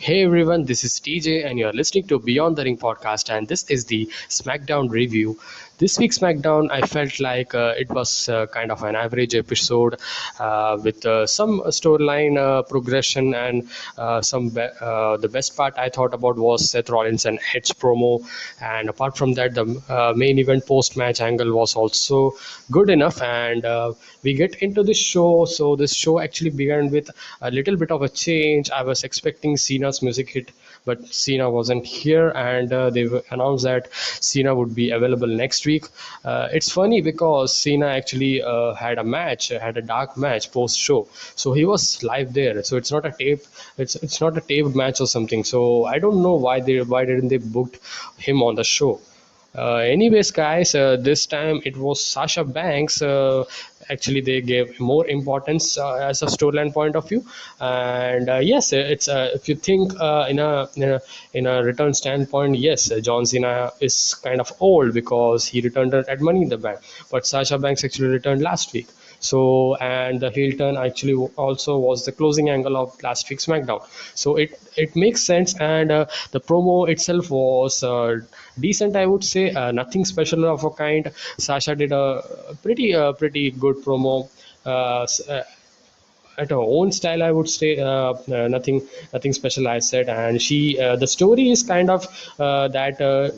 Hey everyone, this is TJ, and you're listening to Beyond the Ring podcast, and this is the Smackdown review. This week's Smackdown, I felt like it was kind of an average episode with some storyline progression, and the best part I thought about was Seth Rollins and Edge promo, and apart from that, the main event post match angle was also good enough, and we get into the show. So this show actually began with a little bit of a change. I was expecting Cena's music hit, but Cena wasn't here, and they announced that Cena would be available next week. It's funny because Cena actually had a dark match post show, so he was live there. So it's not a tape, it's not a taped match or something. So I don't know why didn't they booked him on the show. Anyways, guys, this time it was Sasha Banks. Actually, they gave more importance as a storyline point of view, and yes, it's if you think in a return standpoint, yes, John Cena is kind of old because he returned at Money in the Bank, but Sasha Banks actually returned last week. So, and the heel turn actually also was the closing angle of last week's SmackDown. So it makes sense, and the promo itself was decent, I would say. Nothing special of a kind. Sasha did a pretty good promo. At her own style, I would say. Nothing special, I said. And the story is kind of that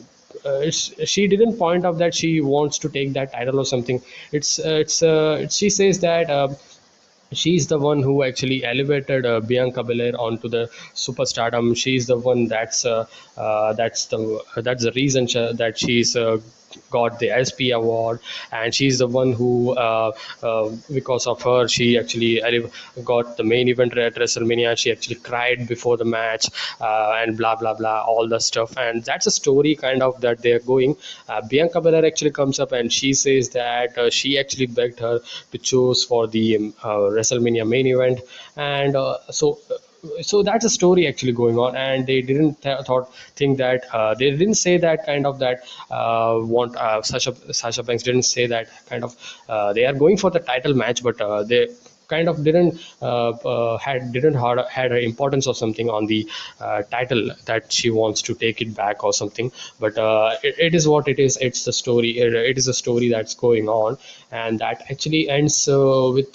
she didn't point out that she wants to take that title or something. She says that she's the one who actually elevated Bianca Belair onto the superstardom. She's the one that's the reason that she's got the SP award, and she's the one who because of her she actually got the main event at WrestleMania. She actually cried before the match, and blah blah blah, all the stuff. And that's a story kind of that they're going. Bianca Belair actually comes up and she says that she actually begged her to choose for the WrestleMania main event, and so that's a story actually going on. And they didn't think that they didn't say that kind of that want Sasha Banks didn't say that kind of they are going for the title match, but they kind of didn't had an importance or something on the title that she wants to take it back or something. But it is what it is. It's the story. It is a story that's going on, and that actually ends with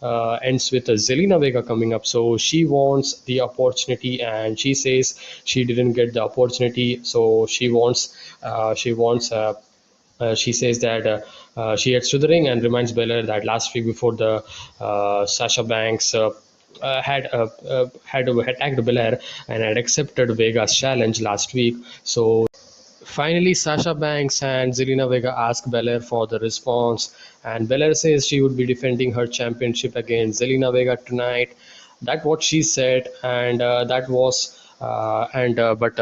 Zelina Vega coming up. So she wants the opportunity, and she says she didn't get the opportunity. So she says that she heads to the ring and reminds Belair that last week before the Sasha Banks had attacked Belair and had accepted Vega's challenge last week. So finally, Sasha Banks and Zelina Vega ask Belair for the response, and Belair says she would be defending her championship against Zelina Vega tonight. That's what she said, and that was. But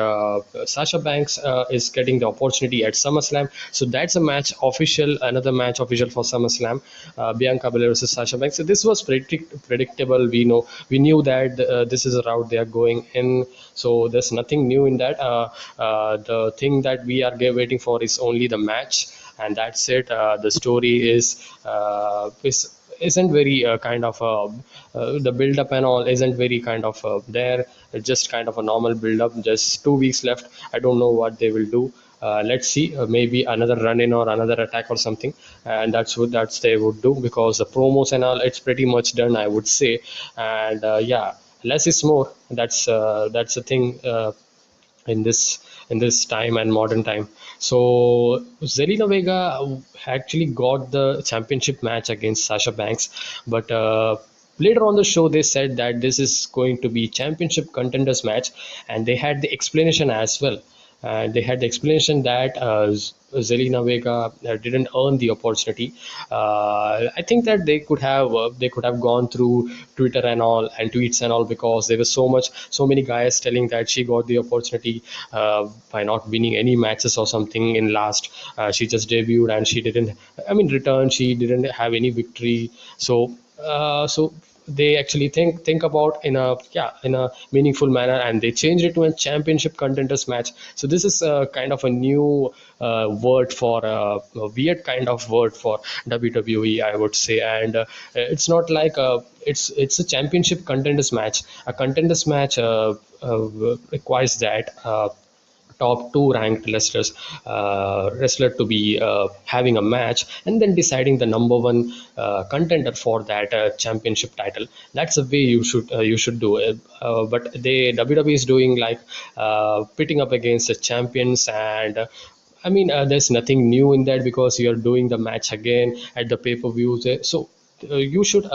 Sasha Banks is getting the opportunity at SummerSlam, so that's another match official for SummerSlam. Bianca Belair versus Sasha Banks. So this was predictable. We knew that this is a route they are going in, so there's nothing new in that. The thing that we are waiting for is only the match, and that's it. The story is isn't very kind of the build up and all isn't very kind of there. It's just kind of a normal build up. Just 2 weeks left. I don't know what they will do. Let's see, maybe another run in or another attack or something, and that's what they would do, because the promos and all, it's pretty much done, I would say. And yeah, less is more. That's the thing in this time and modern time. So Zelina Vega actually got the championship match against Sasha Banks, but later on the show they said that this is going to be championship contenders match, and they had the explanation as well. They had the explanation that Zelina Vega didn't earn the opportunity. I think that they could have gone through Twitter and all and tweets and all, because there was so many guys telling that she got the opportunity by not winning any matches or something in last. She just debuted and she didn't. I mean, return. She didn't have any victory. So they actually think about in a, in a meaningful manner, and they changed it to a championship contenders match. So this is kind of a new word for a weird kind of word for WWE, I would say. And it's not like it's a championship contenders match. A contenders match requires that top two ranked wrestler to be having a match, and then deciding the number one contender for that championship title. That's the way you should do it. But they WWE is doing like pitting up against the champions. And I mean, there's nothing new in that, because you're doing the match again at the pay-per-view. So you should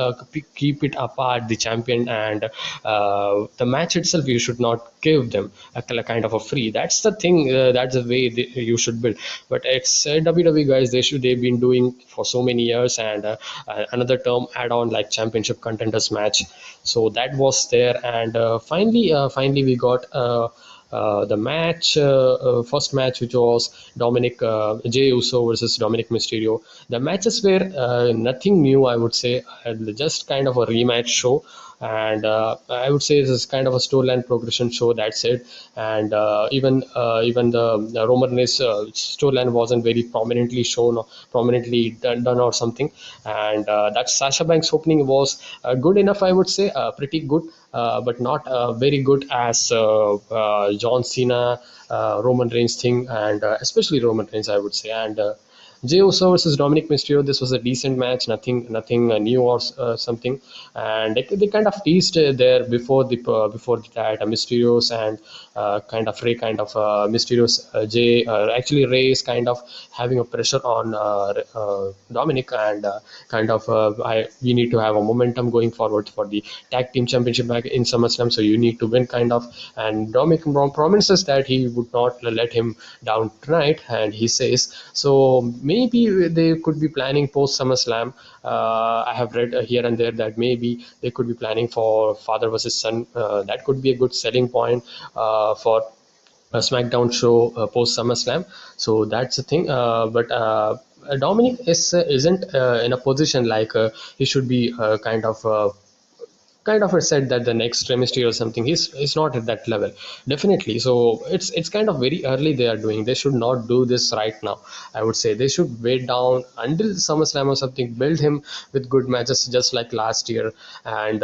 keep it apart, the champion and the match itself. You should not give them a kind of a free. That's the thing. That's the way you should build. But it's WWE guys. They've been doing for so many years. And another term add on like championship contenders match. So that was there. And finally we got. The match, first match, which was Jey Uso versus Dominic Mysterio. The matches were nothing new, I would say, just kind of a rematch show. And I would say this is kind of a storyline progression show. That's it. And even the Roman Reigns storyline wasn't very prominently shown or prominently done or something. And that Sasha Banks opening was good enough, I would say, pretty good, but not very good as John Cena, Roman Reigns thing, and especially Roman Reigns, I would say. And Jey Uso versus Dominic Mysterio. This was a decent match, nothing new or something. And they kind of teased there before that Mysterios and kind of Mysterios Jay. Actually, Ray is kind of having a pressure on Dominic. And we need to have a momentum going forward for the tag team championship back in SummerSlam. So you need to win, kind of. And Dominic promises that he would not let him down tonight, and he says so. Maybe they could be planning post SummerSlam. I have read here and there that maybe they could be planning for father versus son. That could be a good selling point for a Smackdown show post SummerSlam. So that's the thing. But Dominic isn't in a position like he should be kind of said that the next chemistry or something. He's not at that level, definitely. So it's kind of very early they are doing. They should not do this right now. I would say they should wait down until SummerSlam or something, build him with good matches just like last year. And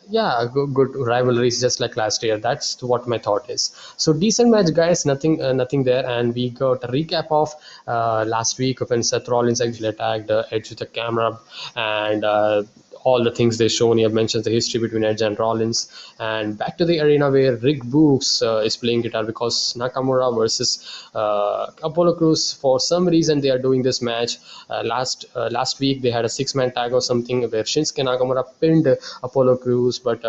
yeah, good rivalries just like last year. That's what my thought is. So decent match, guys. Nothing there. And we got a recap of last week when Seth Rollins actually attacked Edge with a camera. And all the things they shown here mentions the history between Edge and Rollins. And back to the arena where Rick Books is playing guitar, because Nakamura versus Apollo Crews, for some reason they are doing this match. Last week they had a six-man tag or something where Shinsuke Nakamura pinned Apollo Crews. But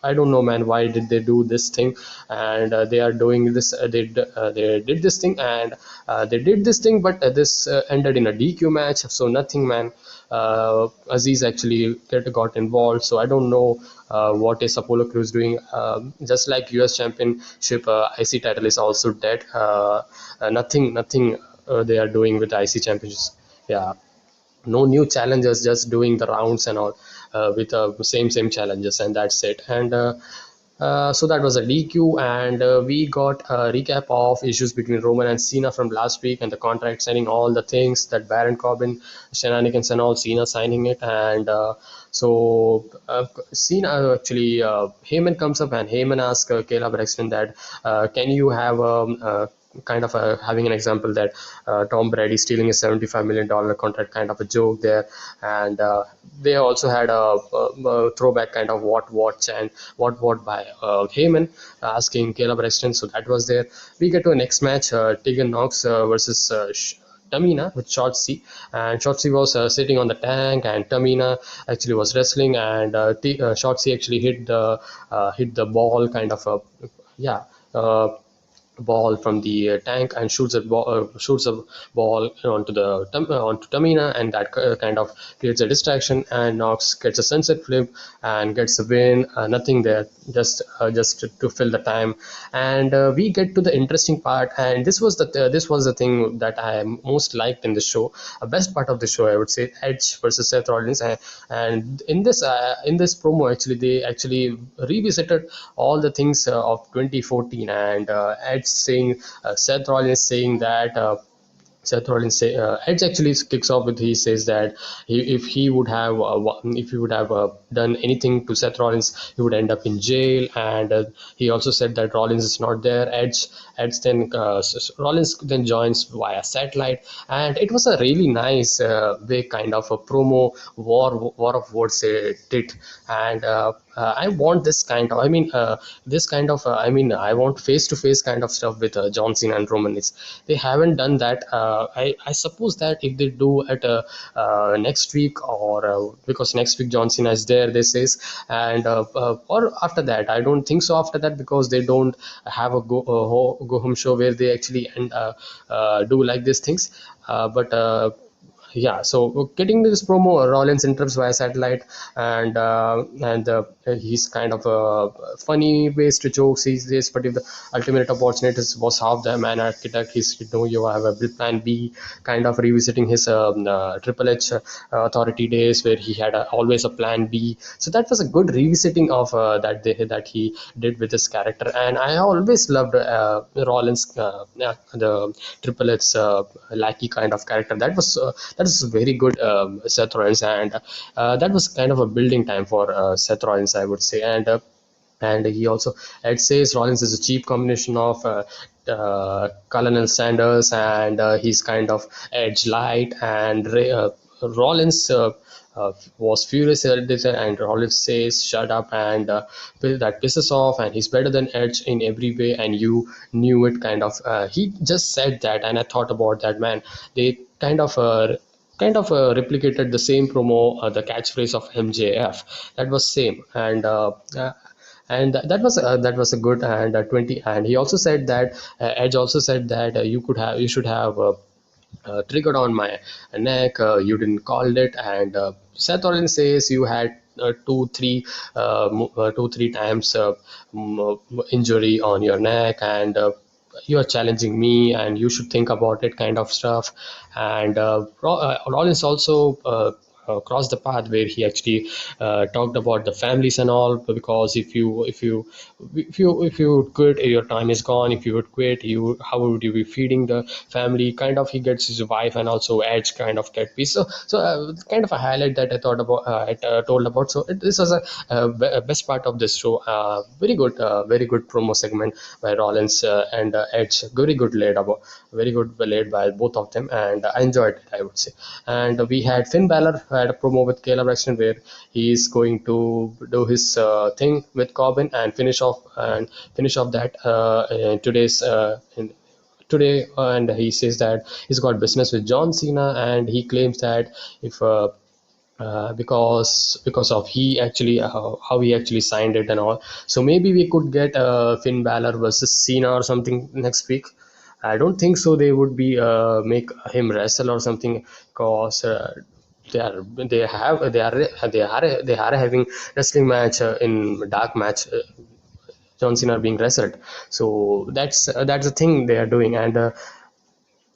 I don't know, man, why did they do this thing? And they are doing this. They did this thing, and they did this thing, but this ended in a DQ match. So nothing, man. Aziz actually got involved. So I don't know what is Apollo Crews doing. Just like US Championship, IC title is also dead. Nothing they are doing with IC Championships. Yeah, no new challenges, just doing the rounds and all with same challenges, and that's it. And so that was a DQ. And we got a recap of issues between Roman and Cena from last week, and the contract signing, all the things that Baron Corbin shenanigans and all, Cena signing it. And Cena actually, Heyman comes up, and Heyman asks Kayla Braxton that can you have kind of having an example that Tom Brady stealing a $75 million contract, kind of a joke there. And they also had a throwback kind of what and what by Heyman asking Caleb Braxton. So that was there. We get to a next match, Tegan Knox versus Tamina with Shotzi. And Shotzi was sitting on the tank, and Tamina actually was wrestling. And Shotzi actually hit the ball, kind of yeah. ball from the tank and shoots a ball onto onto Tamina, and that kind of creates a distraction, and Knox gets a sunset flip and gets a win. Nothing there, just to fill the time, and we get to the interesting part, and this was the thing that I most liked in the show. Best part of the show, I would say, Edge versus Seth Rollins, and in this promo, actually they actually revisited all the things of 2014, and Edge saying, Seth Rollins saying that. Seth Rollins Edge actually kicks off with, he says that if he would have done anything to Seth Rollins, he would end up in jail, and he also said that Rollins is not there. Edge then Rollins then joins via satellite, and it was a really nice way, kind of a promo war of words they did, and I want this kind of, I mean, I want face to face kind of stuff with John Cena and Roman. They haven't done that. I suppose that if they do it next week, or because next week John Cena is there, they says, and or after that, I don't think so. After that, because they don't have a go home show where they actually do like these things. But yeah, so getting to this promo, Rollins interrupts via satellite, and he's kind of funny ways to jokes. He says, but if the ultimate opportunities was half the man architect, he's, you know, you have a plan B, kind of revisiting his Triple H authority days where he had always a plan B. So that was a good revisiting of that he did with this character, and I always loved Rollins, the Triple H lackey kind of character. That is very good, Seth Rollins, and that was kind of a building time for Seth Rollins, I would say, and he also, it says Rollins is a cheap combination of Colonel Sanders, and he's kind of edge light, and Rollins was furious at this, and Rollins says, "Shut up!" and that pisses off, and he's better than Edge in every way, and you knew it. Kind of, he just said that, and I thought about that, man. They kind of replicated the same promo, the catchphrase of MJF. That was same, and that was a good, and 20, and he also said that Edge also said that you should have triggered on my neck, you didn't call it, and Seth Rollins says you had two three times injury on your neck, and you are challenging me, and you should think about it, kind of stuff. And Rollins also crossed the path where he actually talked about the families and all, because if you would quit, your time is gone. If you would quit, you how would you be feeding the family, kind of. He gets his wife and also Edge kind of get peace. So kind of a highlight that I thought about, told about. This was a best part of this show. Very good promo segment by Rollins and Edge. Very good laid by both of them, and I enjoyed it, I would say. And we had Finn Balor had a promo with Caleb Braxton where he's going to do his thing with Corbin and finish off that in today, and he says that he's got business with John Cena, and he claims that if because of he actually how he actually signed it and all. So maybe we could get Finn Balor versus Cena or something next week. I don't think so. They would be make him wrestle or something, because they are having wrestling match in dark match. John Cena being wrestled, so that's the thing they are doing, and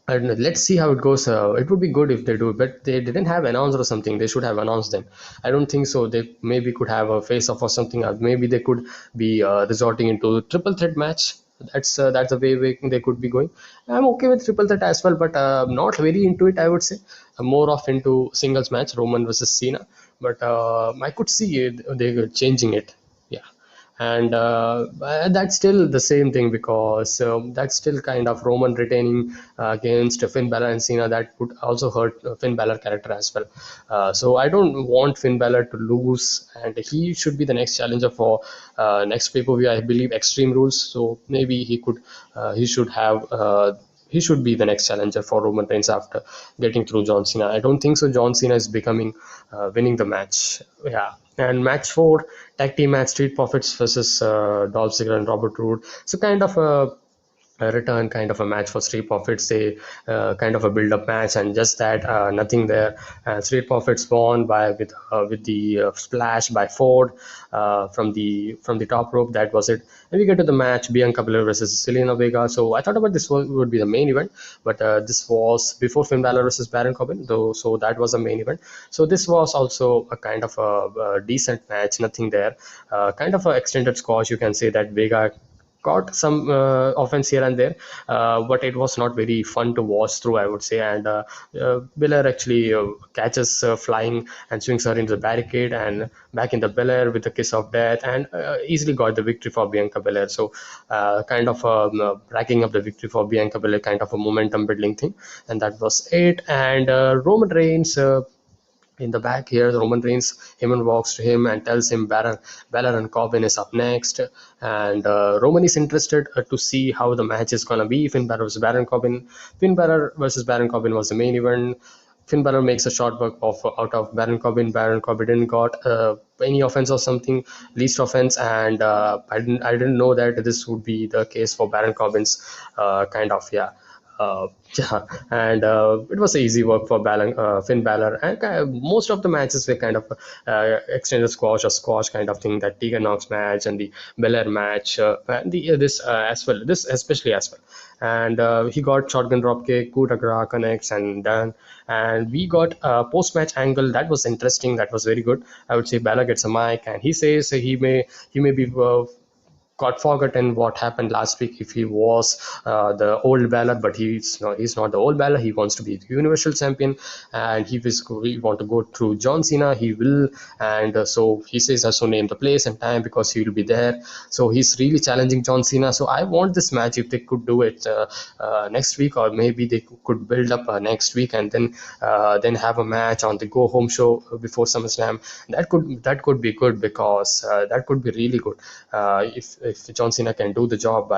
let's see how it goes. It would be good if they do, but they didn't have announced or something. They should have announced them. I don't think so. They maybe could have a face off or something. Maybe they could be resorting into triple threat match. That's the they could be going. I'm okay with triple threat as well, but not very into it, I would say. More off into singles match, Roman versus Cena. But I could see they changing it. Yeah, and that's still the same thing, because that's still kind of Roman retaining against Finn Balor and Cena. That would also hurt Finn Balor character as well. So I don't want Finn Balor to lose, and he should be the next challenger for next pay-per-view, I believe, Extreme Rules. So maybe he should be the next challenger for Roman Reigns after getting through John Cena. I don't think so. John Cena is becoming winning the match. Yeah. And match 4, tag team match, Street Profits versus Dolph Ziggler and Robert Roode. So kind of a return kind of a match for Street Profits. They kind of a build-up match, and just that, nothing there. Street Profits won by with the splash by Ford from the top rope. That was it. And we get to the match: Bianca Belair versus Selena Vega. So I thought about this would be the main event, but this was before Finn Balor versus Baron Corbin, though. So that was the main event. So this was also a kind of a decent match. Nothing there. Kind of a extended squash. You can say that Vega got some offense here and there, but it was not very fun to watch through, I would say. And Belair actually catches flying and swings her into the barricade and back in the Belair with a kiss of death, and easily got the victory for Bianca Belair. So kind of racking up the victory for Bianca Belair, kind of a momentum building thing, and that was it. And Roman Reigns. In the back here, Roman Reigns, Heyman walks to him and tells him Balor and Corbin is up next. And Roman is interested to see how the match is going to be. Finn Balor versus Baron Corbin. Finn Balor versus Baron Corbin was the main event. Finn Balor makes a short work of out of Baron Corbin. Baron Corbin didn't got any offense or something, least offense, and I didn't know that this would be the case for Baron Corbin's kind of, yeah. Yeah, and it was easy work for Finn Balor, and most of the matches were kind of extended squash or squash kind of thing. That Tegan Knox match and the Belair match, and the this as well, this especially as well. And he got shotgun dropkick, coup de grace connects, and done. And we got a post match angle that was interesting. That was very good. I would say Balor gets a mic and he says he may be got forgotten what happened last week if he was the old Balor, but he's not the old Balor. He wants to be the Universal Champion, and he want to go through John Cena. He will, and so he says also name the place and time because he will be there. So he's really challenging John Cena. So I want this match if they could do it next week, or maybe they could build up next week and then have a match on the go home show before SummerSlam. That could be good, because that could be really good if John Cena can do the job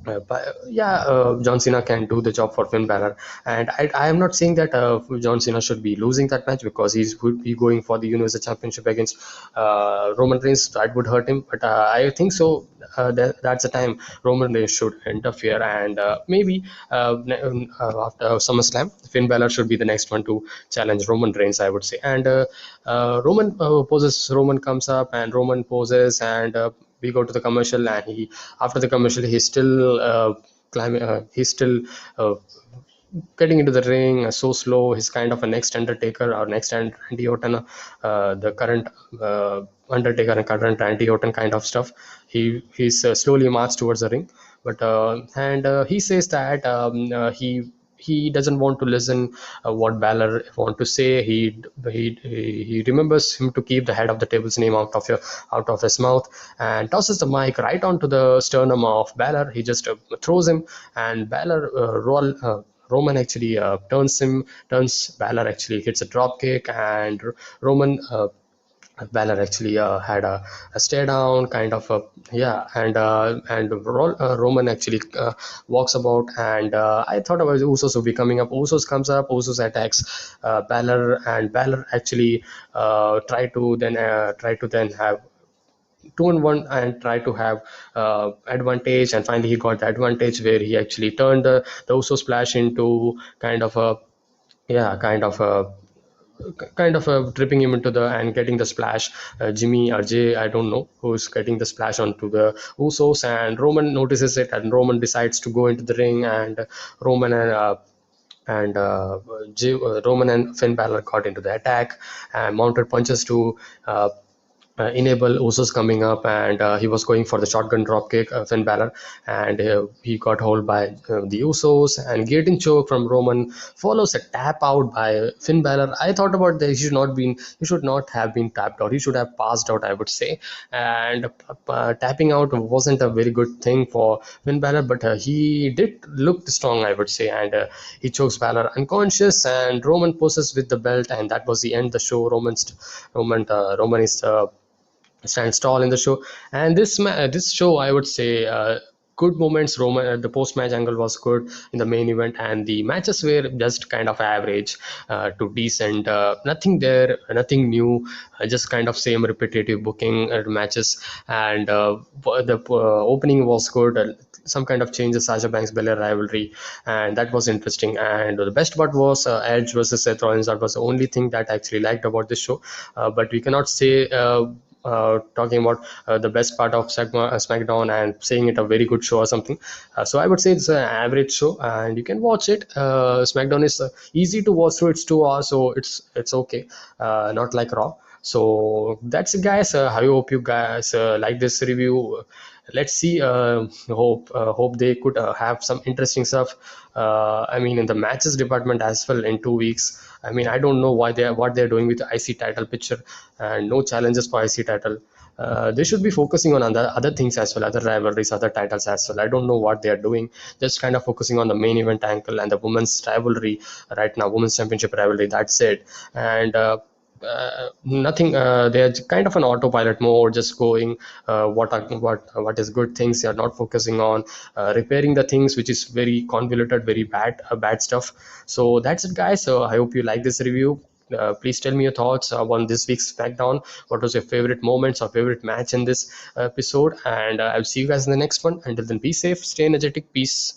John Cena can do the job for Finn Balor, and I am not saying that John Cena should be losing that match because he's would be going for the Universal Championship against Roman Reigns. That would hurt him, but I think so. That's the time Roman Reigns should interfere, and maybe after SummerSlam, Finn Balor should be the next one to challenge Roman Reigns, I would say. And Roman comes up, and Roman poses, and we go to the commercial, and he after the commercial he's still climbing. He's still getting into the ring so slow. He's kind of a next Undertaker or next Randy Orton, the current Undertaker and current Randy Orton kind of stuff. He's slowly marched towards the ring, but and he says that he doesn't want to listen what Balor want to say. He remembers him to keep the head of the table's name out of his mouth, and tosses the mic right onto the sternum of Balor. He just throws him, and Roman actually turns Balor actually hits a drop kick, and Roman Balor actually had a stare down kind of a, yeah, and Roman actually walks about, and I thought about Usos will be coming up. Usos comes up, Usos attacks Balor, and Balor actually try to then have 2-on-1 and try to have advantage, and finally he got the advantage where he actually turned the Uso splash into kind of a, yeah, kind of tripping him into the and getting the splash. Jimmy or Jay, I don't know who's getting the splash onto the Usos, and Roman notices it, and Roman decides to go into the ring, and Roman and Roman and Finn Balor got into the attack and mounted punches to enable Usos coming up, and he was going for the shotgun dropkick, Finn Balor, and he got hold by the Usos, and guillotine choke from Roman follows a tap out by Finn Balor. I thought about that he should not have been tapped out. He should have passed out, I would say, and tapping out wasn't a very good thing for Finn Balor, but he did look strong, I would say, and he chokes Balor unconscious, and Roman poses with the belt, and that was the end of the show. Roman is stands tall in the show, and this show, I would say, good moments. Roman, the post match angle was good in the main event, and the matches were just kind of average to decent. Nothing there, nothing new, just kind of same repetitive booking matches. And the opening was good. Some kind of changes, Sasha Banks Belair rivalry, and that was interesting. And the best part was Edge versus Seth Rollins. That was the only thing that I actually liked about this show. But we cannot say. Talking about the best part of SmackDown and saying it a very good show or something. So I would say it's an average show, and you can watch it. SmackDown is easy to watch through. It's 2 hours, so it's okay. Not like Raw. So that's it, guys. I hope you guys like this review. Let's see. Hope they could have some interesting stuff. I mean, in the matches department as well in 2 weeks. I mean, I don't know what they're doing with the IC title picture, and no challenges for IC title. They should be focusing on other things as well, other rivalries, other titles as well. I don't know what they are doing. Just kind of focusing on the main event angle and the women's rivalry right now, women's championship rivalry. That's it. And nothing. They're kind of an autopilot mode, just going what is good things. They are not focusing on repairing the things which is very convoluted, very bad stuff. So that's it, guys. So I hope you like this review. Please tell me your thoughts on this week's SmackDown. What was your favorite moments or favorite match in this episode? And I'll see you guys in the next one. Until then, be safe, stay energetic, peace.